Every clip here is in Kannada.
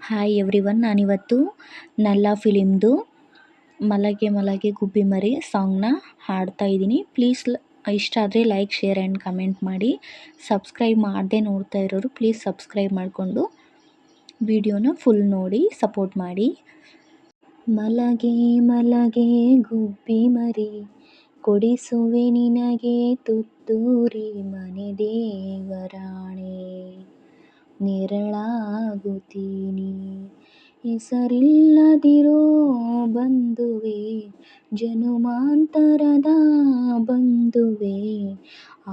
ಹಾಯ್ ಎವ್ರಿವನ್, ನಾನಿವತ್ತು ನಲ್ಲ ಫಿಲಿಮ್ದು ಮಲಗೆ ಮಲಗೆ ಗುಬ್ಬಿ ಮರಿ ಸಾಂಗ್ನ ಹಾಡ್ತಾ ಇದ್ದೀನಿ. ಪ್ಲೀಸ್ ಇಷ್ಟ ಆದರೆ ಲೈಕ್, ಶೇರ್ ಆ್ಯಂಡ್ ಕಮೆಂಟ್ ಮಾಡಿ. ಸಬ್ಸ್ಕ್ರೈಬ್ ಮಾಡದೆ ನೋಡ್ತಾ ಇರೋರು ಪ್ಲೀಸ್ ಸಬ್ಸ್ಕ್ರೈಬ್ ಮಾಡಿಕೊಂಡು ವಿಡಿಯೋನ ಫುಲ್ ನೋಡಿ ಸಪೋರ್ಟ್ ಮಾಡಿ. ಮಲಗೆ ಮಲಗೆ ಗುಬ್ಬಿ ಮರಿ, ಕೊಡಿಸುವೆ ನಿನಗೆ ತುತ್ತೂರಿ ಮನೆ ದೇವರಾಣೆ. ನೆರಳಾಗುತ್ತೀನಿ ಹೆಸರಿಲ್ಲದಿರೋ ಬಂಧುವೆ, ಜನುಮಾಂತರದ ಬಂಧುವೆ.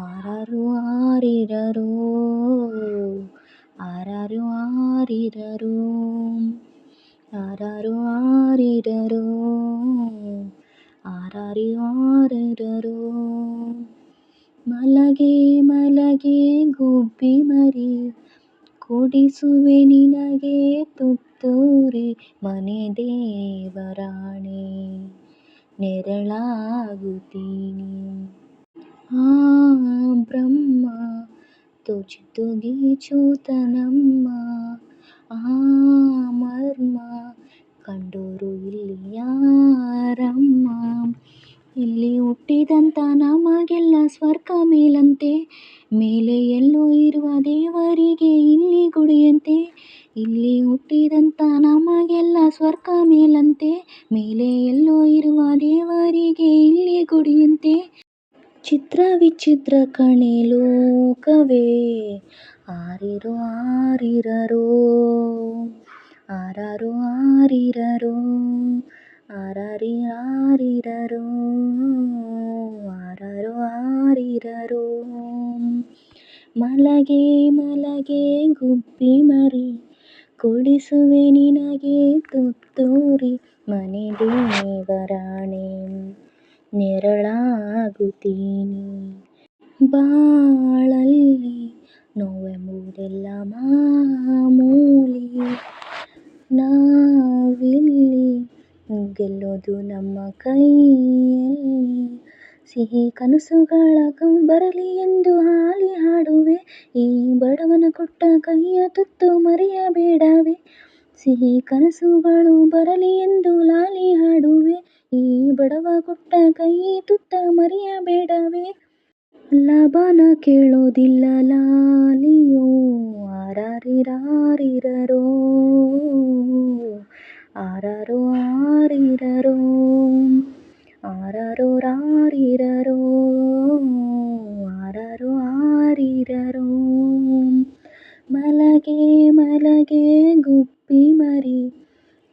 ಆರಾರು ಆರಿರರೋ, ಆರಾರು ಆರಿರರೋ, ಆರಾರು ಆರಿರರೋ, ಆರಾರಿ ಆರಿರರೋ. ಮಲಗೆ ಮಲಗೆ ಗುಬ್ಬಿ ಮರಿ, ಕೊಡಿಸುವೆ ನಿನಗೆ ತುತ್ತೂರಿ ಮನೆ ದೇವರಾಣೆ. ನೆರಳಾಗುತ್ತೀನಿ ಬ್ರಹ್ಮ ತೋಚಿತು ಗೀಚೂತನಮ್ಮ. ಮರ್ಮ ಕಂಡೋರು ಇಲ್ಲಿ ಯಾರಮ್ಮ. ಇಲ್ಲಿ ಹುಟ್ಟಿದಂಥ ನಮಗೆಲ್ಲ ಸ್ವರ್ಗ ಮೇಲಂತೆ, ಮೇಲೆ ಎಲ್ಲೋ ಇರುವ ದೇವರಿಗೆ ಇಲ್ಲಿ ಗುಡಿಯಂತೆ. ಇಲ್ಲಿ ಹುಟ್ಟಿದಂಥ ನಮಗೆಲ್ಲ ಸ್ವರ್ಗ ಮೇಲಂತೆ, ಮೇಲೆ ಎಲ್ಲೋ ಇರುವ ದೇವರಿಗೆ ಇಲ್ಲಿ ಗುಡಿಯಂತೆ. ಚಿತ್ರ ವಿಚಿತ್ರ ಕಣೆ ಲೋಕವೇ, ಆರಿರೋ ಆರಿರರೋ, ಆರಾರು ಆರಿರರೋ, ಆರಾರಿ ಆರಿರರೋ, ಆರಾರು ಆರಿರರೋ. ಮಲಗೆ ಮಲಗೆ ಗುಬ್ಬಿ ಮರಿ, ಕೊಡಿಸುವೆ ನಿನಗೆ ತುತ್ತೂರಿ ಮನೆ ದೇವರಾಣೆ. ನೆರಳಾಗುತ್ತೀನಿ ಬಾಳಲ್ಲಿ, ನೋವೆಂಬುದೆಲ್ಲ ಮಾಮೂಲಿ. ನಾವಿಲ್ಲಿ ಗೆಲ್ಲೋದು ನಮ್ಮ ಕೈಯಲ್ಲಿ. ಸಿಹಿ ಕನಸುಗಳ ಬರಲಿ ಎಂದು ಹಾಲಿ ಹಾಡುವೆ, ಈ ಬಡವನ ಕೊಟ್ಟ ಕೈಯ ತುತ್ತು ಮರೆಯಬೇಡವೇ. ಸಿಹಿ ಕನಸುಗಳು ಬರಲಿ ಎಂದು ಲಾಲಿ ಹಾಡುವೆ, ಈ ಬಡವ ಕೊಟ್ಟ ಕೈ ತುತ್ತ ಮರೆಯಬೇಡವೇ. ಲಾಭನ ಕೇಳೋದಿಲ್ಲ ಲಾಲಿಯೋ, ಆರಾರಿರಾರಿರರೋ, ಆರಾರು ಆರಿರರೋ, ಆರಾರು ರಾರಿರರೋ, ಆರಾರು ಆರಿರರೋ. ಮಲಗೆ ಮಲಗೆ ಗುಬ್ಬಿ ಮರಿ,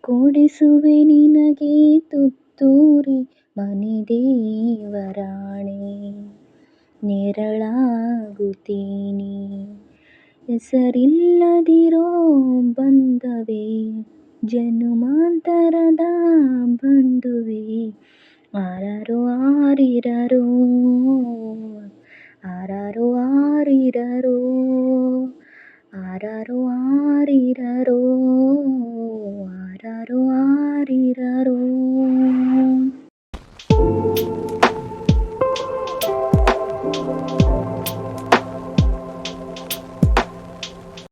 ಕೊಡಿಸುವೆ ನಿನಗೆ ತುತ್ತೂರಿ ಮನೆ ದೇವರಾಣೆ. ನೆರಳಾಗುತ್ತೀನಿ ಹೆಸರಿಲ್ಲದಿರೋ ಬಂಧವೇ, ಜನುಮಾಂತರದ ಬಂಧುವೆ. ಆರಾರು ಆರಿರರೋ,